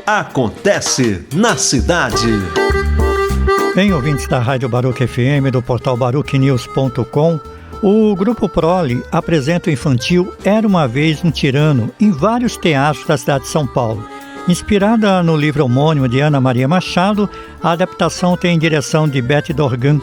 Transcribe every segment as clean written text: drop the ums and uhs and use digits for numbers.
Acontece na cidade. Bem, ouvintes da Rádio Baruch FM, do portal baruchnews.com, o Grupo Prole apresenta o infantil Era Uma Vez um Tirano em vários teatros da cidade de São Paulo. Inspirada no livro homônimo de Ana Maria Machado, a adaptação tem direção de Beth Dorgan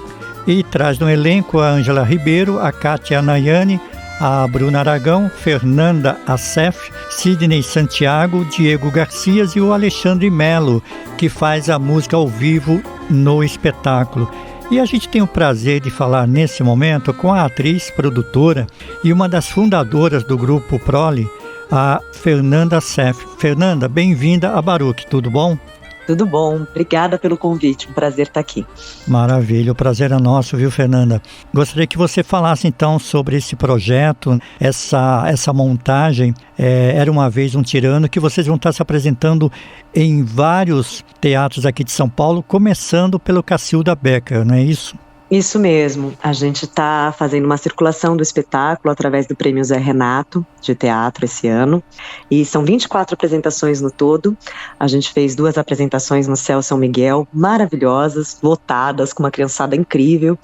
e traz no elenco a Ângela Ribeiro, a Kátia Nayane, a Bruna Aragão, Fernanda Assef, Sidney Santiago, Diego Garcias e o Alexandre Melo, que faz a música ao vivo no espetáculo. E a gente tem o prazer de falar nesse momento com a atriz, produtora e uma das fundadoras do Grupo Prole, a Fernanda Assef. Fernanda, bem-vinda a Baruch, tudo bom? Tudo bom, obrigada pelo convite, um prazer estar aqui. Maravilha, o prazer é nosso, viu, Fernanda? Gostaria que você falasse então sobre esse projeto, essa montagem, Era Uma Vez um Tirano, que vocês vão estar se apresentando em vários teatros aqui de São Paulo, começando pelo Cacilda Becker, não é isso? Isso mesmo, a gente está fazendo uma circulação do espetáculo através do Prêmio Zé Renato de teatro esse ano, e são 24 apresentações no todo. A gente fez 2 apresentações no Céu São Miguel, maravilhosas, lotadas, com uma criançada incrível,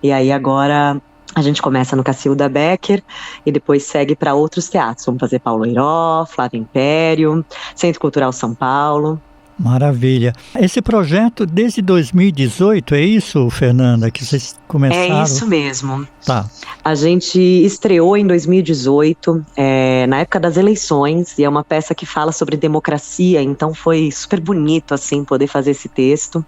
e aí agora a gente começa no Cacilda Becker e depois segue para outros teatros. Vamos fazer Paulo Heiró, Flávio Império, Centro Cultural São Paulo. Maravilha. Esse projeto desde 2018, é isso, Fernanda, que vocês começaram? É isso mesmo. Tá. A gente estreou em 2018, na época das eleições, e é uma peça que fala sobre democracia, então foi super bonito, assim, poder fazer esse texto.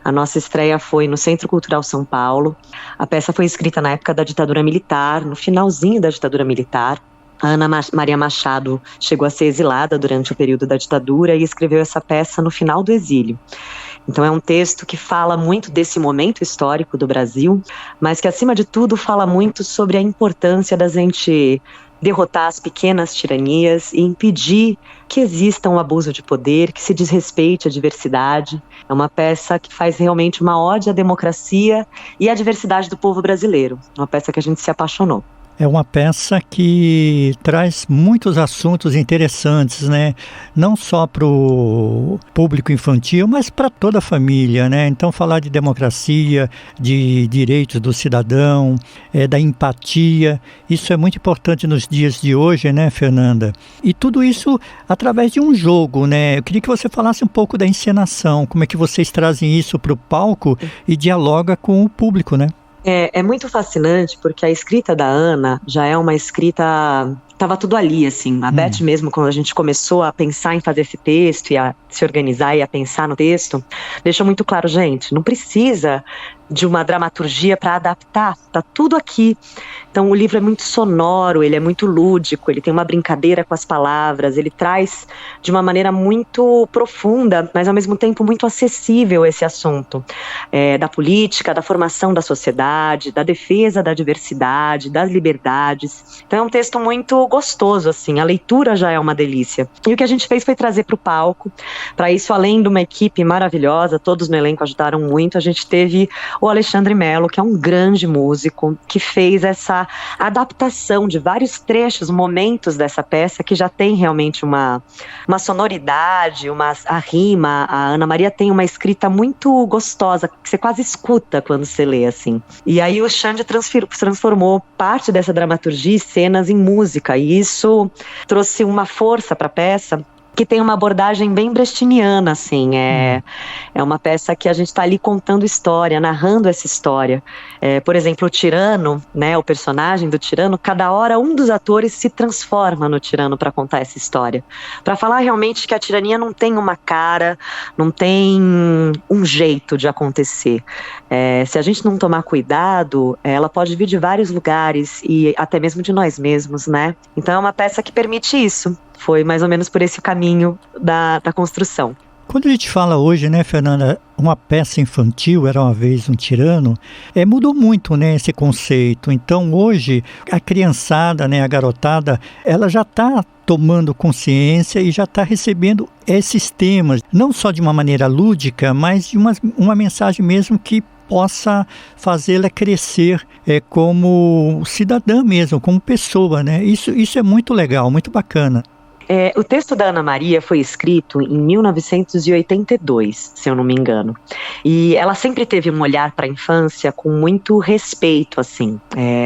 A nossa estreia foi no Centro Cultural São Paulo. A peça foi escrita na época da ditadura militar, no finalzinho da ditadura militar. A Ana Maria Machado chegou a ser exilada durante o período da ditadura e escreveu essa peça no final do exílio. Então é um texto que fala muito desse momento histórico do Brasil, mas que acima de tudo fala muito sobre a importância da gente derrotar as pequenas tiranias e impedir que exista um abuso de poder, que se desrespeite a diversidade. É uma peça que faz realmente uma ode à democracia e à diversidade do povo brasileiro. Uma peça que a gente se apaixonou. É uma peça que traz muitos assuntos interessantes, né? Não só para o público infantil, mas para toda a família, né? Então, falar de democracia, de direitos do cidadão, da empatia, isso é muito importante nos dias de hoje, né, Fernanda? E tudo isso através de um jogo, né? Eu queria que você falasse um pouco da encenação, como é que vocês trazem isso para o palco e dialoga com o público, né? É muito fascinante porque a escrita da Ana já é uma escrita... Tava tudo ali, assim. A Beth mesmo, quando a gente começou a pensar em fazer esse texto e a se organizar e a pensar no texto, deixou muito claro, gente, não precisa de uma dramaturgia para adaptar, tá tudo aqui. Então o livro é muito sonoro, ele é muito lúdico, ele tem uma brincadeira com as palavras, ele traz de uma maneira muito profunda, mas ao mesmo tempo muito acessível esse assunto da política, da formação da sociedade, da defesa da diversidade, das liberdades. Então é um texto muito gostoso, assim, a leitura já é uma delícia. E o que a gente fez foi trazer para o palco. Para isso, além de uma equipe maravilhosa, todos no elenco ajudaram muito, a gente teve o Alexandre Melo, que é um grande músico, que fez essa adaptação de vários trechos, momentos dessa peça, que já tem realmente uma sonoridade, a rima. A Ana Maria tem uma escrita muito gostosa, que você quase escuta quando você lê, assim. E aí o Xande transformou parte dessa dramaturgia e cenas em música, e isso trouxe uma força para a peça, que tem uma abordagem bem brechtiana, assim, é uma peça que a gente está ali contando história, narrando essa história. Por exemplo, o tirano, né, o personagem do tirano, cada hora um dos atores se transforma no tirano para contar essa história, para falar realmente que a tirania não tem uma cara, não tem um jeito de acontecer. Se a gente não tomar cuidado, ela pode vir de vários lugares e até mesmo de nós mesmos, né? Então é uma peça que permite isso. Foi mais ou menos por esse caminho da construção. Quando a gente fala hoje, né, Fernanda, uma peça infantil, Era Uma Vez um Tirano, mudou muito, né, esse conceito. Então, hoje, a criançada, né, a garotada, ela já está tomando consciência e já está recebendo esses temas, não só de uma maneira lúdica, mas de uma mensagem mesmo que possa fazê-la crescer como cidadã mesmo, como pessoa, né? Isso é muito legal, muito bacana. O texto da Ana Maria foi escrito em 1982, se eu não me engano. E ela sempre teve um olhar para a infância com muito respeito, assim.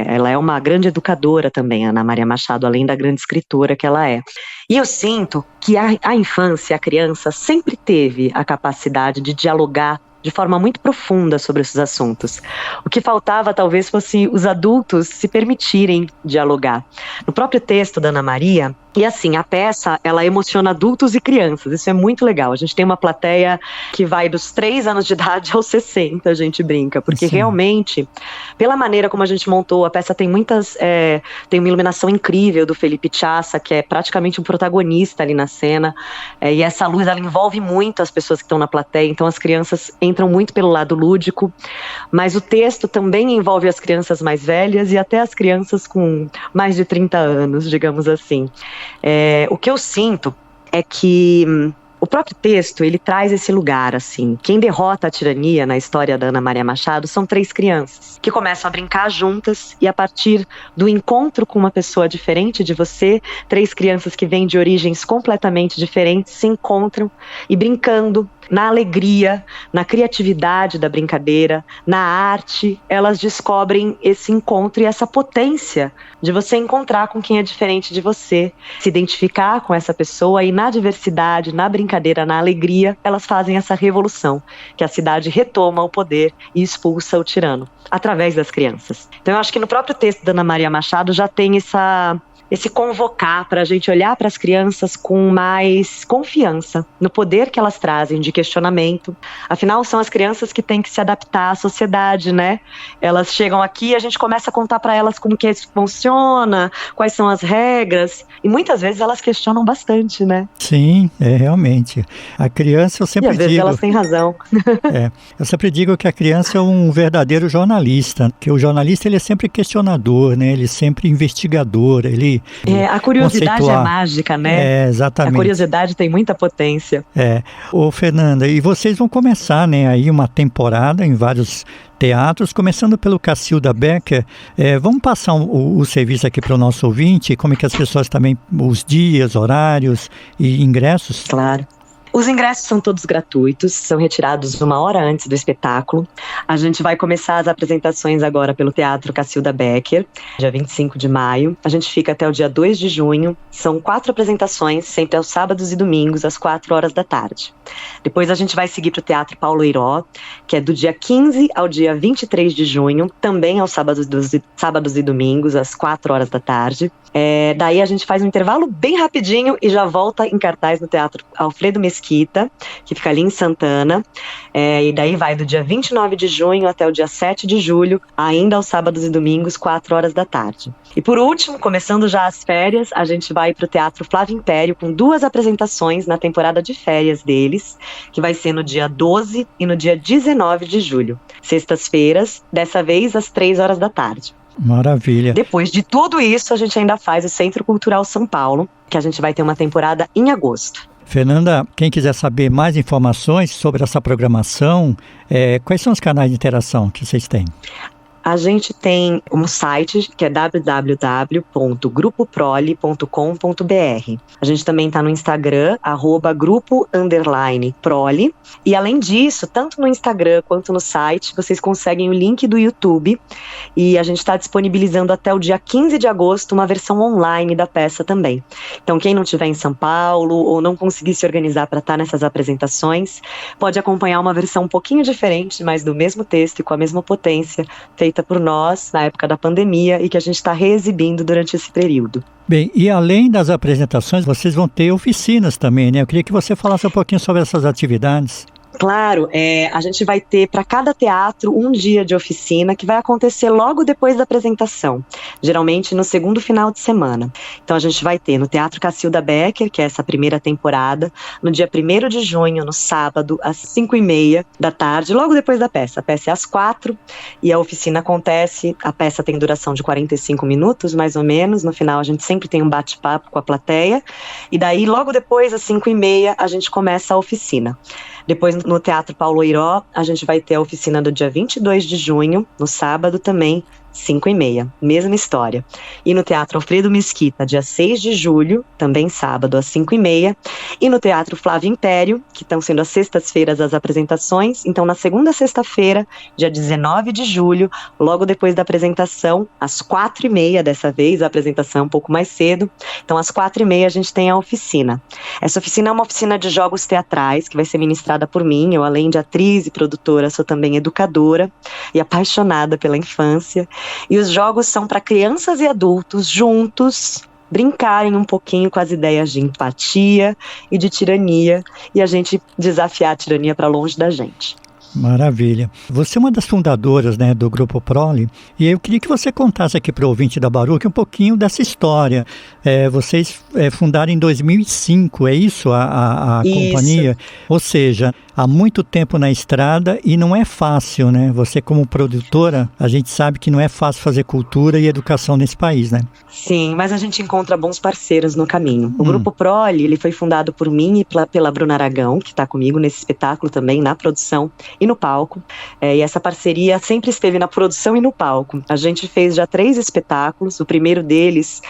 Ela é uma grande educadora também, Ana Maria Machado, além da grande escritora que ela é. E eu sinto que a infância, a criança, sempre teve a capacidade de dialogar de forma muito profunda sobre esses assuntos. O que faltava talvez fosse os adultos se permitirem dialogar. No próprio texto da Ana Maria, e assim, a peça, ela emociona adultos e crianças, isso é muito legal. A gente tem uma plateia que vai dos 3 anos de idade aos 60, a gente brinca, porque realmente, pela maneira como a gente montou, a peça tem tem uma iluminação incrível do Felipe Chassa, que é praticamente um protagonista ali na cena, e essa luz, ela envolve muito as pessoas que estão na plateia, então as crianças entram muito pelo lado lúdico, mas o texto também envolve as crianças mais velhas e até as crianças com mais de 30 anos, digamos assim. O que eu sinto é que o próprio texto, ele traz esse lugar, assim. Quem derrota a tirania na história da Ana Maria Machado são 3 crianças que começam a brincar juntas e a partir do encontro com uma pessoa diferente de você, 3 crianças que vêm de origens completamente diferentes se encontram e brincando, na alegria, na criatividade da brincadeira, na arte, elas descobrem esse encontro e essa potência de você encontrar com quem é diferente de você, se identificar com essa pessoa e na diversidade, na brincadeira, na alegria, elas fazem essa revolução, que a cidade retoma o poder e expulsa o tirano, através das crianças. Então eu acho que no próprio texto da Ana Maria Machado já tem esse convocar para a gente olhar para as crianças com mais confiança no poder que elas trazem de questionamento. Afinal, são as crianças que têm que se adaptar à sociedade, né? Elas chegam aqui e a gente começa a contar para elas como que isso funciona, quais são as regras, e muitas vezes elas questionam bastante, né? Sim, realmente. A criança, eu sempre digo... E às vezes elas têm razão. Eu sempre digo que a criança é um verdadeiro jornalista, que o jornalista ele é sempre questionador, né? Ele é sempre investigador, a curiosidade é mágica, né? Exatamente. A curiosidade tem muita potência. Ô, Fernanda, e vocês vão começar, né, aí uma temporada em vários teatros, começando pelo Cacilda Becker. Vamos passar o serviço aqui para o nosso ouvinte, como é que as pessoas também, os dias, horários e ingressos? Claro. Os ingressos são todos gratuitos, são retirados 1 hora antes do espetáculo. A gente vai começar as apresentações agora pelo Teatro Cacilda Becker, dia 25 de maio. A gente fica até o dia 2 de junho. São 4 apresentações, sempre aos sábados e domingos, às 4 horas da tarde. Depois a gente vai seguir para o Teatro Paulo Eiró, que é do dia 15 ao dia 23 de junho, também aos sábados e domingos, às 4 horas da tarde. Daí a gente faz um intervalo bem rapidinho e já volta em cartaz no Teatro Alfredo Mesquita, que fica ali em Santana. E daí vai do dia 29 de junho até o dia 7 de julho, ainda aos sábados e domingos, 4 horas da tarde. E por último, começando já as férias, a gente vai para o Teatro Flávio Império com 2 apresentações na temporada de férias deles, que vai ser no dia 12 e no dia 19 de julho. Sextas-feiras, dessa vez às 3 horas da tarde. Maravilha. Depois de tudo isso, a gente ainda faz o Centro Cultural São Paulo, que a gente vai ter uma temporada em agosto. Fernanda, quem quiser saber mais informações sobre essa programação, quais são os canais de interação que vocês têm? A gente tem um site que é www.grupoprole.com.br. A gente também está no Instagram, @grupo_prole. E além disso, tanto no Instagram quanto no site, vocês conseguem o link do YouTube. E a gente está disponibilizando até o dia 15 de agosto uma versão online da peça também. Então quem não estiver em São Paulo ou não conseguir se organizar para estar nessas apresentações, pode acompanhar uma versão um pouquinho diferente, mas do mesmo texto e com a mesma potência, feita por nós na época da pandemia e que a gente está reexibindo durante esse período. Bem, e além das apresentações, vocês vão ter oficinas também, né? Eu queria que você falasse um pouquinho sobre essas atividades. Claro, a gente vai ter para cada teatro um dia de oficina que vai acontecer logo depois da apresentação, geralmente no segundo final de semana. Então a gente vai ter no Teatro Cacilda Becker, que é essa primeira temporada, no dia 1º de junho, no sábado, às 5h30 da tarde, logo depois da peça. A peça é às 4h e a oficina acontece, a peça tem duração de 45 minutos, mais ou menos. No final a gente sempre tem um bate-papo com a plateia e daí logo depois, às 5h30, a gente começa a oficina. Depois, no Teatro Paulo Eiró, a gente vai ter a oficina do dia 22 de junho, no sábado também, 5h30, mesma história. E no Teatro Alfredo Mesquita, dia 6 de julho, também sábado, às 5h30. E no Teatro Flávio Império, que estão sendo as sextas-feiras as apresentações. Então, na segunda sexta-feira, dia 19 de julho, logo depois da apresentação, às 4h30 dessa vez, a apresentação um pouco mais cedo. Então, às 4h30 a gente tem a oficina. Essa oficina é uma oficina de jogos teatrais, que vai ser ministrada por mim. Eu, além de atriz e produtora, sou também educadora e apaixonada pela infância. E os jogos são para crianças e adultos juntos brincarem um pouquinho com as ideias de empatia e de tirania, e a gente desafiar a tirania para longe da gente. Maravilha. Você é uma das fundadoras, né, do Grupo Prole, e eu queria que você contasse aqui para o ouvinte da Baruch um pouquinho dessa história. Vocês fundaram em 2005, é isso? A companhia? Ou seja, há muito tempo na estrada e não é fácil, né? Você como produtora, a gente sabe que não é fácil fazer cultura e educação nesse país, né? Sim, mas a gente encontra bons parceiros no caminho. O Grupo Prole, ele foi fundado por mim e pela Bruna Aragão, que está comigo nesse espetáculo também, na produção e no palco. E essa parceria sempre esteve na produção e no palco. A gente fez já 3 espetáculos. O primeiro deles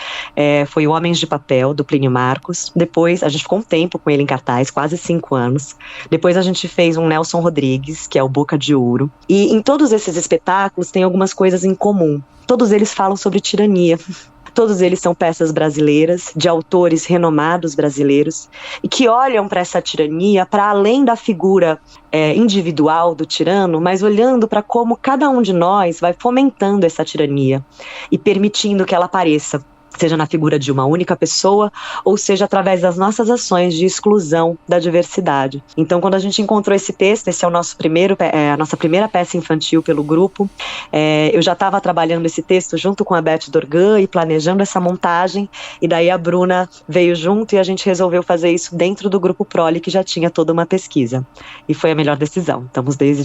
foi o Homens de Papel, do Plínio Marcos. Depois, a gente ficou um tempo com ele em cartaz, quase 5 anos. Depois a gente fez um Nelson Rodrigues, que é o Boca de Ouro. E em todos esses espetáculos tem algumas coisas em comum. Todos eles falam sobre tirania. Todos eles são peças brasileiras, de autores renomados brasileiros, e que olham para essa tirania, para além da figura individual do tirano, mas olhando para como cada um de nós vai fomentando essa tirania e permitindo que ela apareça, seja na figura de uma única pessoa, ou seja através das nossas ações de exclusão da diversidade. Então, quando a gente encontrou esse texto, esse é o nosso a nossa primeira peça infantil pelo grupo, eu já estava trabalhando esse texto junto com a Beth Dorgan e planejando essa montagem, e daí a Bruna veio junto e a gente resolveu fazer isso dentro do Grupo Prole, que já tinha toda uma pesquisa. E foi a melhor decisão. Estamos desde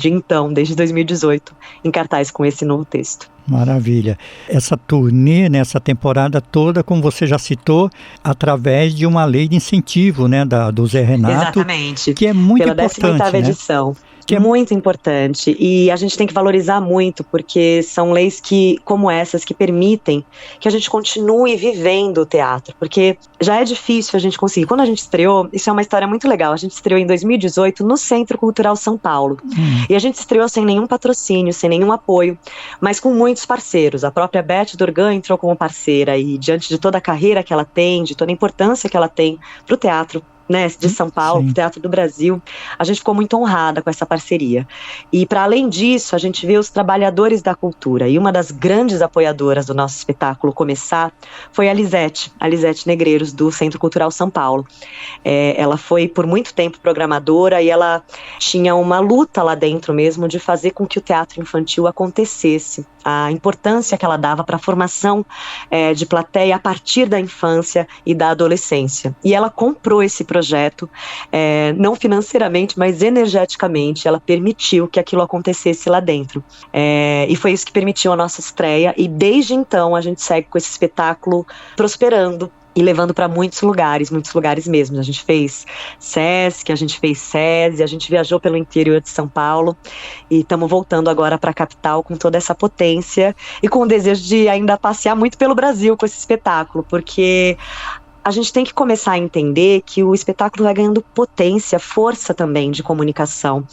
2018, em cartaz com esse novo texto. Maravilha. Essa turnê, nessa temporada toda, como você já citou, através de uma lei de incentivo, né, do Zé Renato. Exatamente. Que é muito pela importante, 18ª edição. Que é muito importante, e a gente tem que valorizar muito, porque são leis como essas que permitem que a gente continue vivendo o teatro, porque já é difícil a gente conseguir. Quando a gente estreou, isso é uma história muito legal, a gente estreou em 2018 no Centro Cultural São Paulo, e a gente estreou sem nenhum patrocínio, sem nenhum apoio, mas com muitos parceiros. A própria Beth Dorgan entrou como parceira, e diante de toda a carreira que ela tem, de toda a importância que ela tem para o teatro, né, de São Paulo, o Teatro do Brasil, a gente ficou muito honrada com essa parceria. E para além disso, a gente vê os trabalhadores da cultura, e uma das grandes apoiadoras do nosso espetáculo Começar foi a Lisete Negreiros, do Centro Cultural São Paulo. Ela foi por muito tempo programadora, e ela tinha uma luta lá dentro mesmo de fazer com que o teatro infantil acontecesse, a importância que ela dava para a formação de plateia a partir da infância e da adolescência. E ela comprou esse projeto, não financeiramente, mas energeticamente. Ela permitiu que aquilo acontecesse lá dentro. E foi isso que permitiu a nossa estreia, e desde então a gente segue com esse espetáculo prosperando e levando para muitos lugares mesmo. A gente fez Sesc, a gente fez SESI, a gente viajou pelo interior de São Paulo, e estamos voltando agora para a capital com toda essa potência e com o desejo de ainda passear muito pelo Brasil com esse espetáculo, porque a gente tem que começar a entender que o espetáculo vai ganhando potência, força também de comunicação,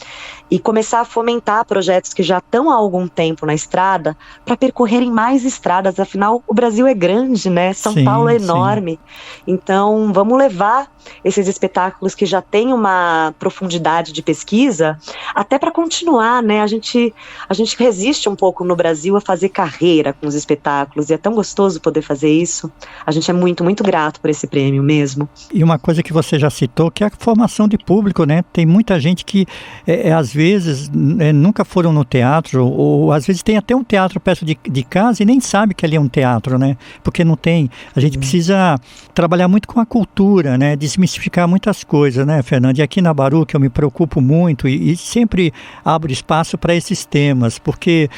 e começar a fomentar projetos que já estão há algum tempo na estrada para percorrerem mais estradas. Afinal, o Brasil é grande, né? São Paulo é enorme. Sim. Então, vamos levar esses espetáculos que já têm uma profundidade de pesquisa até para continuar, né? A gente resiste um pouco no Brasil a fazer carreira com os espetáculos, e é tão gostoso poder fazer isso. A gente é muito, muito grato por esse prêmio mesmo. E uma coisa que você já citou, que é a formação de público, né? Tem muita gente que, às vezes, nunca foram no teatro, ou às vezes tem até um teatro perto de casa e nem sabe que ali é um teatro, né? Porque não tem. A gente precisa trabalhar muito com a cultura, né? Desmistificar muitas coisas, né, Fernanda? E aqui na Baruch eu me preocupo muito e sempre abro espaço para esses temas, porque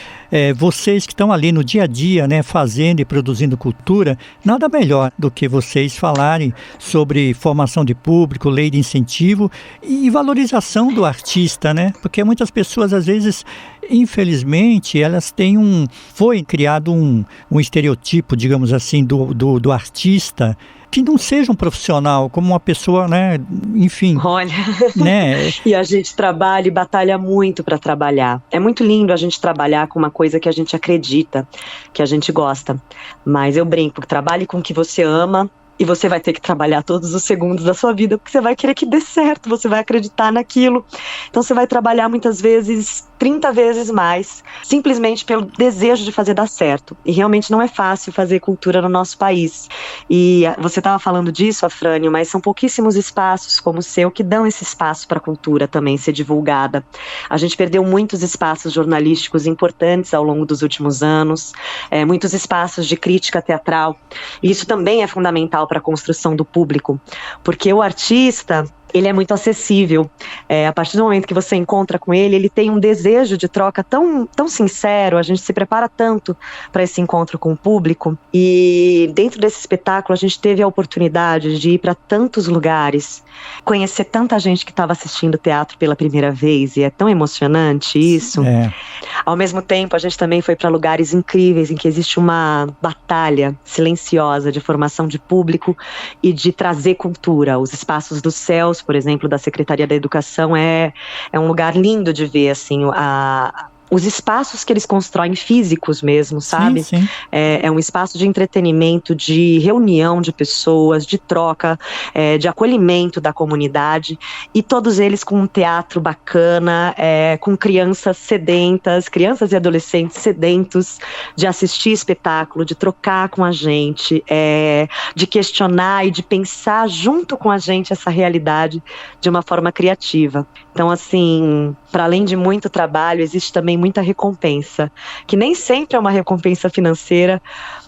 vocês que estão ali no dia a dia, né, fazendo e produzindo cultura, nada melhor do que vocês falarem falarem sobre formação de público, lei de incentivo e valorização do artista, né? Porque muitas pessoas, às vezes, infelizmente, elas têm foi criado um estereotipo, digamos assim, do artista, que não seja um profissional, como uma pessoa, né, enfim. Olha, né? E a gente trabalha e batalha muito para trabalhar. É muito lindo a gente trabalhar com uma coisa que a gente acredita, que a gente gosta. Mas eu brinco, trabalhe com o que você ama, e você vai ter que trabalhar todos os segundos da sua vida, porque você vai querer que dê certo, você vai acreditar naquilo. Então você vai trabalhar muitas vezes 30 vezes mais, simplesmente pelo desejo de fazer dar certo. E realmente não é fácil fazer cultura no nosso país. E você estava falando disso, Afrânio, mas são pouquíssimos espaços como o seu que dão esse espaço para a cultura também ser divulgada. A gente perdeu muitos espaços jornalísticos importantes ao longo dos últimos anos, muitos espaços de crítica teatral. E isso também é fundamental para a construção do público, porque o artista, ele é muito acessível. A partir do momento que você encontra com ele, ele tem um desejo de troca tão, tão sincero, a gente se prepara tanto para esse encontro com o público, e dentro desse espetáculo a gente teve a oportunidade de ir para tantos lugares, conhecer tanta gente que estava assistindo teatro pela primeira vez, e é tão emocionante isso. Ao mesmo tempo, a gente também foi para lugares incríveis, em que existe uma batalha silenciosa de formação de público e de trazer cultura. Os espaços dos céus, por exemplo, da Secretaria da Educação, é um lugar lindo de ver, assim, os espaços que eles constroem físicos mesmo, sabe? Sim. É um espaço de entretenimento, de reunião de pessoas, de troca, de acolhimento da comunidade, e todos eles com um teatro bacana, com crianças sedentas, crianças e adolescentes sedentos de assistir espetáculo, de trocar com a gente, de questionar e de pensar junto com a gente essa realidade de uma forma criativa. Então, assim, para além de muito trabalho, existe também muita recompensa, que nem sempre é uma recompensa financeira,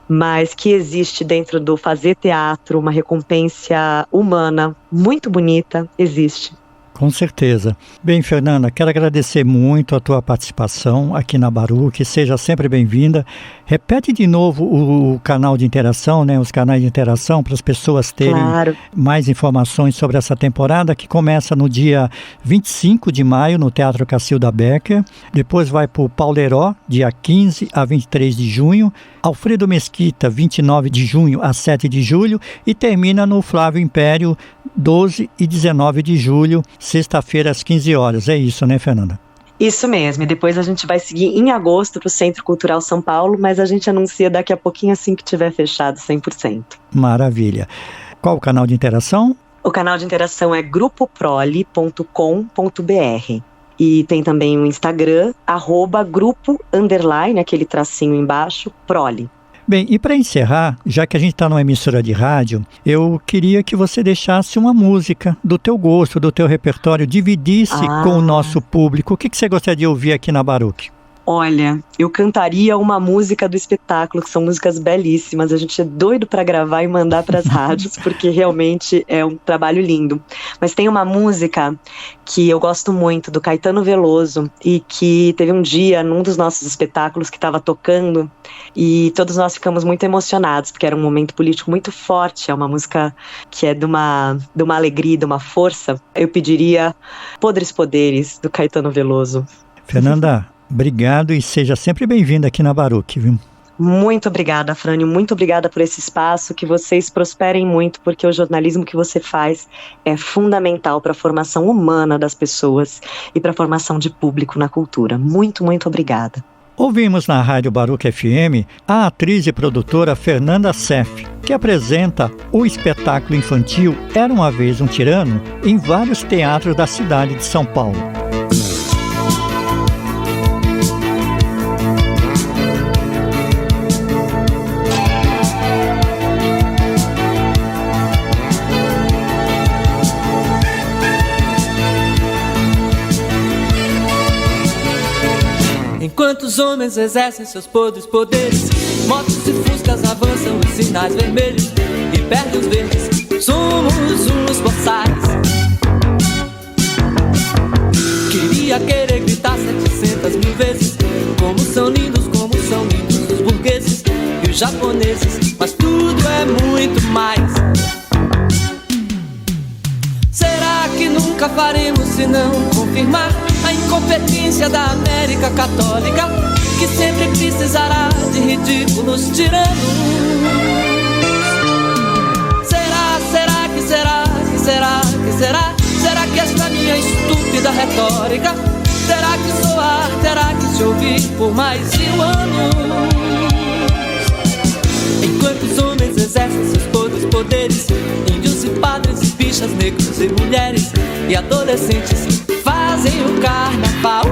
mas que existe dentro do fazer teatro, uma recompensa humana muito bonita, existe. Com certeza. Bem, Fernanda, quero agradecer muito a tua participação aqui na Baruch, seja sempre bem-vinda. Repete de novo o canal de interação, né, os canais de interação, para as pessoas terem mais informações sobre essa temporada, que começa no dia 25 de maio, no Teatro Cacilda Becker, depois vai para o Pauleró, dia 15 a 23 de junho, Alfredo Mesquita, 29 de junho a 7 de julho, e termina no Flávio Império, 12 e 19 de julho, sexta-feira às 15 horas. É isso, né, Fernanda? Isso mesmo, e depois a gente vai seguir em agosto para o Centro Cultural São Paulo, mas a gente anuncia daqui a pouquinho, assim que tiver fechado 100%. Maravilha. Qual o canal de interação? O canal de interação é grupoprole.com.br. E tem também o Instagram, @grupo_, aquele tracinho embaixo, prole. Bem, e para encerrar, já que a gente está numa emissora de rádio, eu queria que você deixasse uma música do teu gosto, do teu repertório, dividisse com o nosso público. O que você gostaria de ouvir aqui na Baruch? Olha, eu cantaria uma música do espetáculo, que são músicas belíssimas. A gente é doido para gravar e mandar para as rádios, porque realmente é um trabalho lindo. Mas tem uma música que eu gosto muito, do Caetano Veloso, e que teve um dia, num dos nossos espetáculos, que estava tocando, e todos nós ficamos muito emocionados, porque era um momento político muito forte. É uma música que é de uma alegria, de uma força. Eu pediria Podres Poderes, do Caetano Veloso. Fernanda, obrigado e seja sempre bem-vinda aqui na Baruch, viu? Muito obrigada, Frânio. Muito obrigada por esse espaço. Que vocês prosperem muito, porque o jornalismo que você faz é fundamental para a formação humana das pessoas e para a formação de público na cultura. Muito, muito obrigada. Ouvimos na Rádio Baruch FM a atriz e produtora Fernanda Seff, que apresenta o espetáculo infantil Era uma Vez um Tirano em vários teatros da cidade de São Paulo. Enquanto os homens exercem seus podres poderes, motos e fuscas avançam em sinais vermelhos e perdem os verdes, somos uns boçais. Queria querer gritar 700 mil vezes como são lindos os burgueses e os japoneses, mas tudo é muito mais. nunca faremos senão confirmar a incompetência da América Católica, que sempre precisará de ridículos tiranos. Será que esta minha estúpida retórica terá que soar, terá que se ouvir por mais 1000 anos? Enquanto os homens exercem seus podres poderes, índios e padres e bichas, negros e mulheres e adolescentes fazem o carnaval.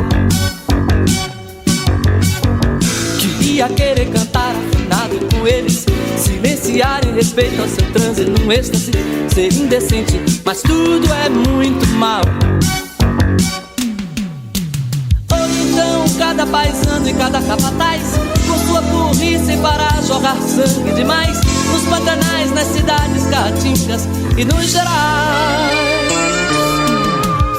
Queria querer cantar afinado com eles, silenciar em respeito ao seu transe num êxtase, ser indecente, mas tudo é muito mal. Ou então cada paisano e cada capataz, com sua burrice para jorrar sangue demais nos pantanais, nas cidades caatingas e nos gerais.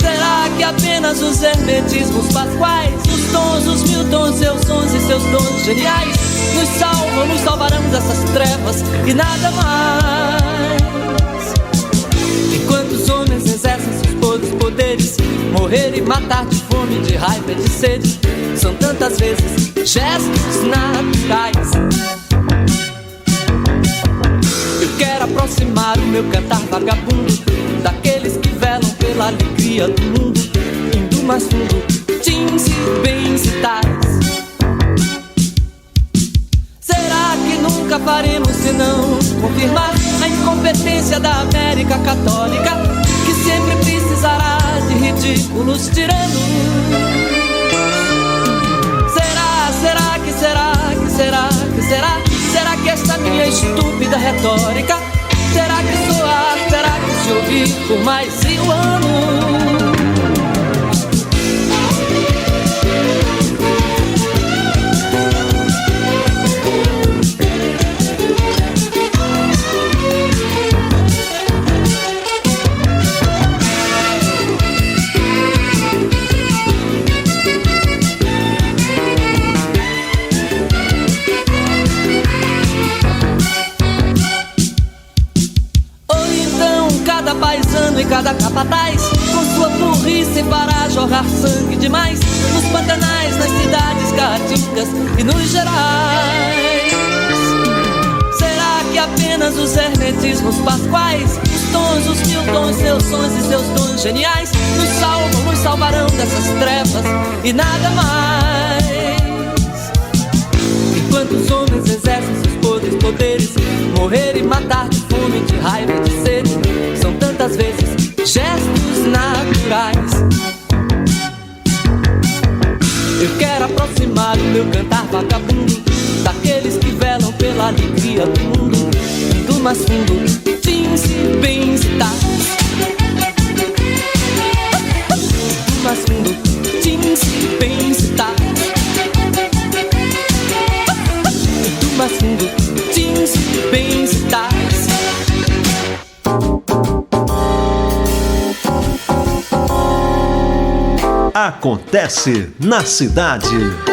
Será que apenas os hermetismos pasquais, os tons, os 1000 tons, seus sons e seus dons geniais nos salvam, nos salvarão dessas trevas e nada mais? Enquanto os homens exercem seus podres poderes, morrer e matar de fome, de raiva e de sede são tantas vezes gestos naturais. Eu quero aproximar o meu cantar vagabundo daqueles que velam pela alegria do mundo, indo mais fundo, jeans e bens e tais. Será que nunca faremos senão confirmar a incompetência da América Católica, que sempre precisará de ridículos tiranos? Será que esta minha estúpida retórica terá que soar, terá que se ouvir por mais 1000 anos? E cada capataz, com sua burrice para jorrar sangue demais nos pantanais, nas cidades caatingas e nos gerais. Será que apenas os hermetismos pasquais, os tons, os 1000 tons, seus sons e seus dons geniais nos salvam, nos salvarão dessas trevas e nada mais? Enquanto os homens exercem seus podres poderes, morrer e matar de fome, de raiva e de sede são tantas vezes gestos naturais. Eu quero aproximar o meu cantar vagabundo daqueles que velam pela alegria do mundo, do mais fundo, jeans e bens e tais. Do mais fundo, jeans e bens e tais. Do mais fundo, jeans e bens e tais. Acontece na cidade.